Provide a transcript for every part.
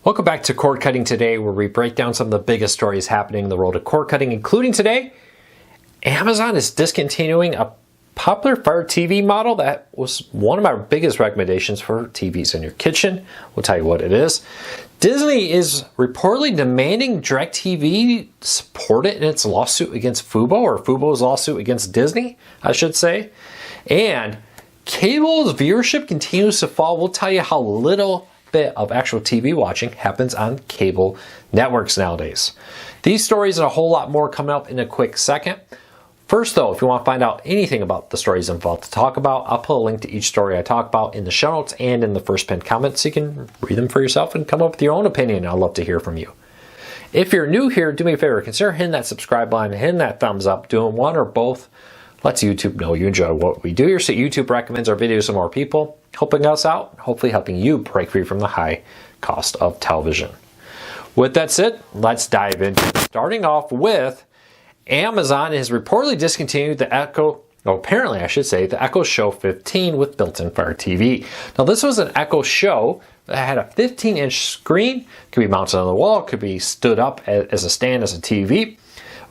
Welcome back to Cord Cutting Today, where we break down some of the biggest stories happening in the world of cord cutting, including today, Amazon is discontinuing a popular Fire TV model that was one of my biggest recommendations for TVs in your kitchen. We'll tell you what it is. Disney is reportedly demanding DirecTV support it in its lawsuit against Fubo, or Fubo's lawsuit against Disney, I should say. And cable's viewership continues to fall. We'll tell you how little bit of actual TV watching happens on cable networks nowadays. These stories and a whole lot more coming up in a quick second. First though, if you want to find out anything about the stories I'm about to talk about, I'll put a link to each story I talk about in the show notes and in the first pinned comment so you can read them for yourself and come up with your own opinion. I'd love to hear from you. If you're new here, do me a favor, consider hitting that subscribe button, hitting that thumbs up, doing one or both. Lets YouTube know you enjoy what we do here, so YouTube recommends our videos to more people, helping us out, hopefully helping you break free from the high cost of television. With that said, let's dive in. Starting off with Amazon has reportedly discontinued the Echo, apparently I should say, the Echo Show 15 with built-in Fire TV. Now this was an Echo Show that had a 15-inch screen, could be mounted on the wall, could be stood up as a stand as a TV.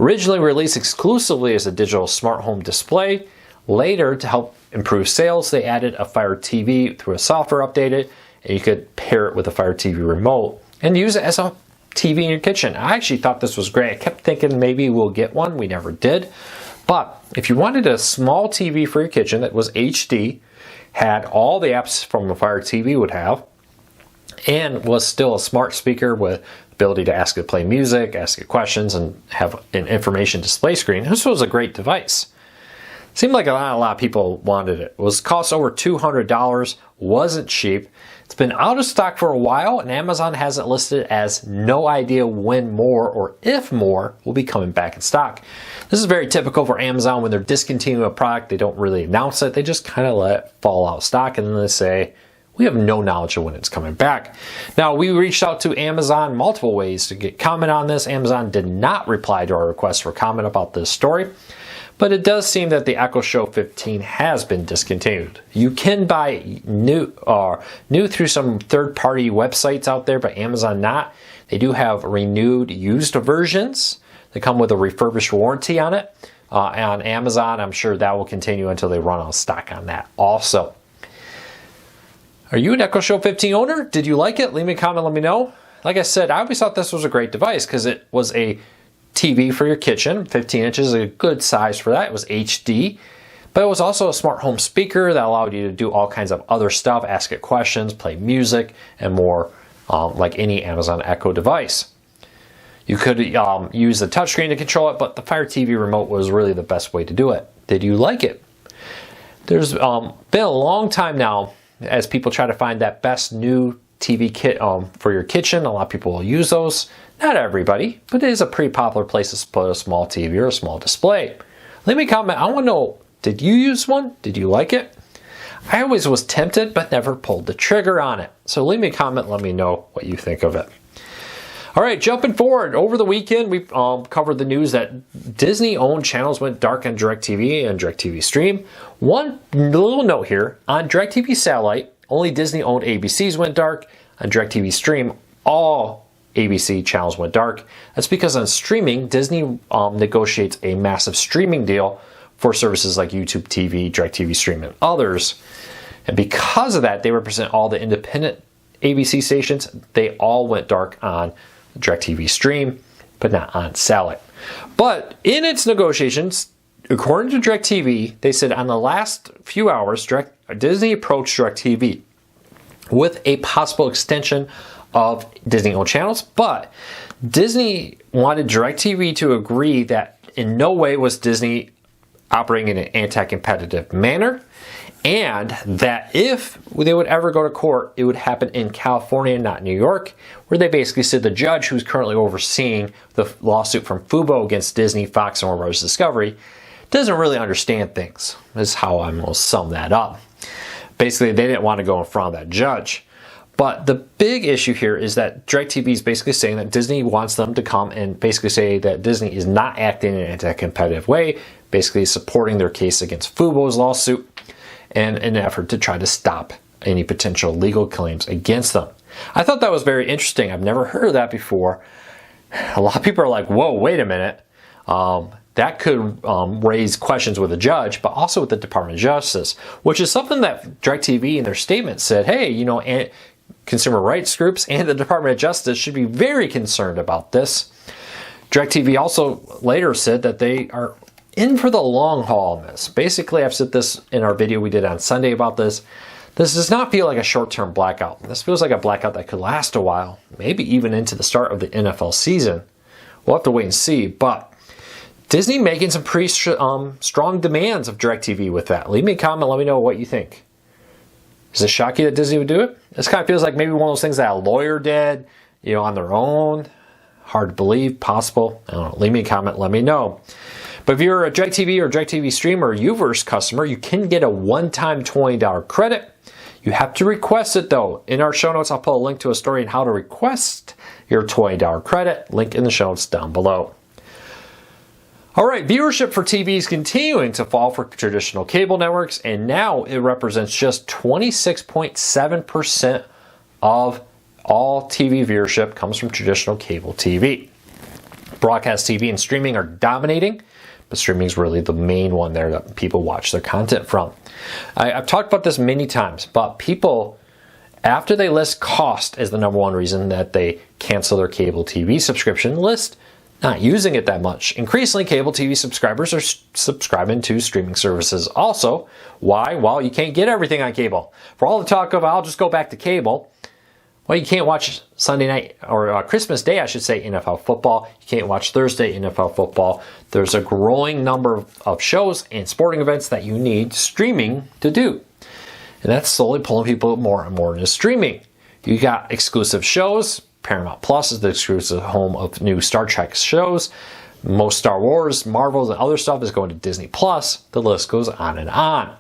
Originally released exclusively as a digital smart home display, later to help improve sales, they added a Fire TV through a software update, and you could pair it with a Fire TV remote and use it as a TV in your kitchen. I actually thought this was great. I kept thinking maybe we'll get one. We never did. But if you wanted a small TV for your kitchen that was HD, had all the apps from a Fire TV would have, and was still a smart speaker with ability to ask it to play music, ask it questions, and have an information display screen, this was a great device. Seemed like a lot of people wanted it. It was cost over $200, wasn't cheap. It's been out of stock for a while, and Amazon has it listed as no idea when more or if more will be coming back in stock. This is very typical for Amazon. When they're discontinuing a product, they don't really announce it. They just kind of let it fall out of stock, and then they say, we have no knowledge of when it's coming back. Now, we reached out to Amazon multiple ways to get comment on this. Amazon did not reply to our request for comment about this story, but it does seem that the Echo Show 15 has been discontinued. You can buy new through some third-party websites out there, but Amazon not. They do have renewed used versions that come with a refurbished warranty on it. On Amazon, I'm sure that will continue until they run out of stock on that also. Are you an Echo Show 15 owner? Did you like it? Leave me a comment, let me know. Like I said, I always thought this was a great device because it was a TV for your kitchen. 15 inches is a good size for that. It was HD, but it was also a smart home speaker that allowed you to do all kinds of other stuff, ask it questions, play music, and more, like any Amazon Echo device. You could use the touchscreen to control it, but the Fire TV remote was really the best way to do it. Did you like it? There's been a long time now as people try to find that best new TV kit for your kitchen. A lot of people will use those. Not everybody, but it is a pretty popular place to put a small TV or a small display. Leave me a comment. I want to know, did you use one? Did you like it? I always was tempted, but never pulled the trigger on it. So leave me a comment. Let me know what you think of it. All right, jumping forward. Over the weekend, we covered the news that Disney-owned channels went dark on DirecTV and DirecTV Stream. One little note here, on DirecTV Satellite, only Disney-owned ABCs went dark. On DirecTV Stream, all ABC channels went dark. That's because on streaming, Disney negotiates a massive streaming deal for services like YouTube TV, DirecTV Stream, and others. And because of that, they represent all the independent ABC stations. They all went dark on DirecTV Stream, but not on satellite. But in its negotiations, according to DirecTV, they said on the last few hours, Disney approached DirecTV with a possible extension of Disney-owned channels, but Disney wanted DirecTV to agree that in no way was Disney operating in an anti-competitive manner, and that if they would ever go to court, it would happen in California, not New York, where they basically said the judge who's currently overseeing the lawsuit from Fubo against Disney, Fox, and Warner Bros. Discovery doesn't really understand things. This is how I'm going to sum that up. Basically, they didn't want to go in front of that judge. But the big issue here is that DirecTV is basically saying that Disney wants them to come and basically say that Disney is not acting in an anti-competitive way, basically supporting their case against Fubo's lawsuit, and in an effort to try to stop any potential legal claims against them. I thought that was very interesting. I've never heard of that before. A lot of people are like, whoa, wait a minute. That could raise questions with the judge, but also with the Department of Justice, which is something that DirecTV in their statement said, hey, you know, consumer rights groups and the Department of Justice should be very concerned about this. DirecTV also later said that they are in for the long haul on this. Basically, I've said this in our video we did on Sunday about this. This does not feel like a short-term blackout. This feels like a blackout that could last a while, maybe even into the start of the NFL season. We'll have to wait and see, but Disney making some pretty strong demands of DirecTV with that. Leave me a comment, let me know what you think. Does it shock you that Disney would do it? This kind of feels like maybe one of those things that a lawyer did, you know, on their own. Hard to believe, possible. I don't know. Leave me a comment, let me know. But if you're a DirecTV or DirecTV streamer or Uverse customer, you can get a one-time $20 credit. You have to request it though. In our show notes, I'll put a link to a story on how to request your $20 credit. Link in the show notes down below. All right, viewership for TV is continuing to fall for traditional cable networks, and now it represents just 26.7% of all TV viewership comes from traditional cable TV. Broadcast TV and streaming are dominating, but streaming is really the main one there that people watch their content from. I've talked about this many times, but people, after they list cost as the #1 reason that they cancel their cable TV subscription, list not using it that much. Increasingly, cable TV subscribers are subscribing to streaming services also. Why? Well, you can't get everything on cable. For all the talk of, I'll just go back to cable, well, you can't watch Sunday night, or Christmas Day, I should say, NFL football. You can't watch Thursday NFL football. There's a growing number of shows and sporting events that you need streaming to do. And that's slowly pulling people more and more into streaming. You got exclusive shows. Paramount Plus is the exclusive home of new Star Trek shows. Most Star Wars, Marvels, and other stuff is going to Disney Plus. The list goes on and on.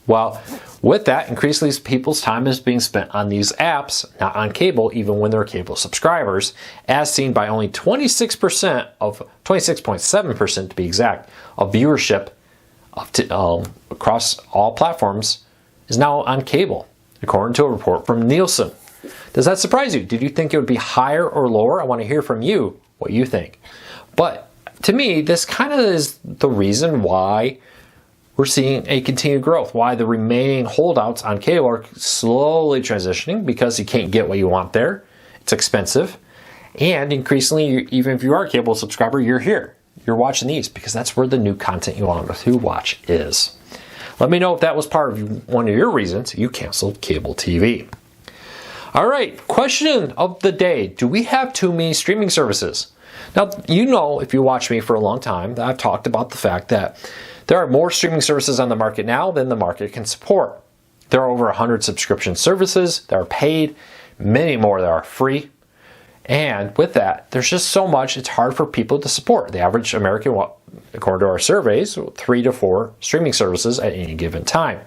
Well, with that, increasingly people's time is being spent on these apps, not on cable, even when they're cable subscribers, as seen by only 26.7% to be exact, of viewership across all platforms is now on cable, according to a report from Nielsen. Does that surprise you? Did you think it would be higher or lower? I want to hear from you what you think. But to me, this kind of is the reason why we're seeing a continued growth, why the remaining holdouts on cable are slowly transitioning, because you can't get what you want there. It's expensive. And increasingly, even if you are a cable subscriber, you're here. You're watching these because that's where the new content you want to watch is. Let me know if that was part of one of your reasons you canceled cable TV. All right, question of the day. Do we have too many streaming services? Now, you know, if you watch me for a long time, that I've talked about the fact that there are more streaming services on the market now than the market can support. There are over 100 subscription services that are paid, many more that are free. And with that, there's just so much, it's hard for people to support. The average American, according to our surveys, 3 to 4 streaming services at any given time.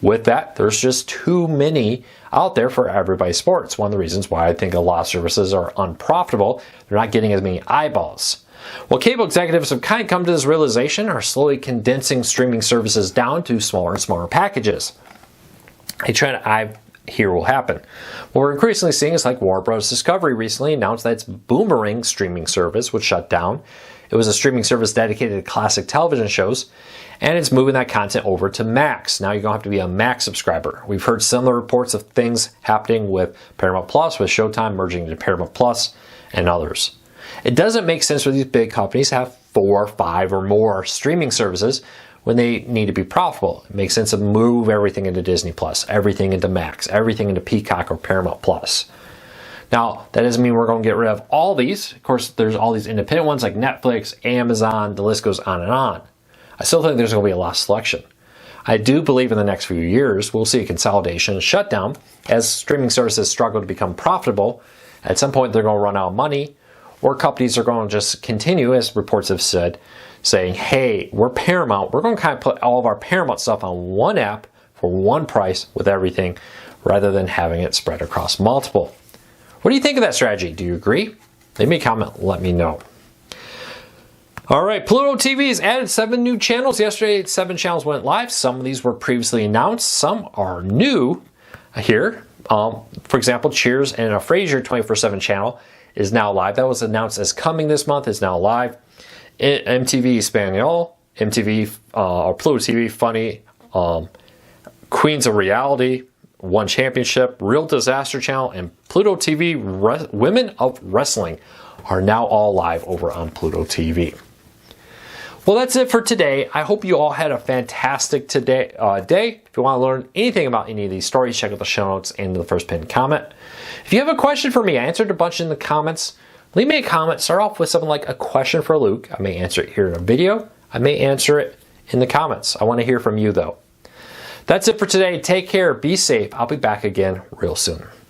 With that, there's just too many out there for everybody's sport. It's one of the reasons why I think a lot of services are unprofitable. They're not getting as many eyeballs. Well, cable executives have kind of come to this realization, are slowly condensing streaming services down to smaller and smaller packages. A trend I hear will happen. What we're increasingly seeing is like Warner Bros. Discovery recently announced that its Boomerang streaming service would shut down. It was a streaming service dedicated to classic television shows, and it's moving that content over to Max. Now you're going to have to be a Max subscriber. We've heard similar reports of things happening with Paramount Plus, with Showtime merging into Paramount Plus, and others. It doesn't make sense for these big companies to have 4, 5, or more streaming services when they need to be profitable. It makes sense to move everything into Disney Plus, everything into Max, everything into Peacock or Paramount Plus. Now, that doesn't mean we're going to get rid of all these. Of course, there's all these independent ones like Netflix, Amazon, the list goes on and on. I still think there's going to be a lot of selection. I do believe in the next few years we'll see a consolidation and shutdown as streaming services struggle to become profitable. At some point, they're going to run out of money, or companies are going to just continue, as reports have said, saying, hey, we're Paramount. We're going to kind of put all of our Paramount stuff on one app for one price with everything, rather than having it spread across multiple. What do you think of that strategy? Do you agree? Leave me a comment. Let me know. All right, Pluto TV has added 7 new channels. Yesterday, 7 channels went live. Some of these were previously announced. Some are new here. For example, Cheers and a Frasier 24/7 channel is now live. That was announced as coming this month, is now live. MTV Espanol, MTV or Pluto TV Funny, Queens of Reality, One Championship, Real Disaster Channel, and Pluto TV Women of Wrestling are now all live over on Pluto TV. Well, that's it for today. I hope you all had a fantastic day. If you want to learn anything about any of these stories, check out the show notes and the first pinned comment. If you have a question for me, I answered a bunch in the comments. Leave me a comment. Start off with something like a question for Luke. I may answer it here in a video. I may answer it in the comments. I want to hear from you, though. That's it for today. Take care. Be safe. I'll be back again real soon.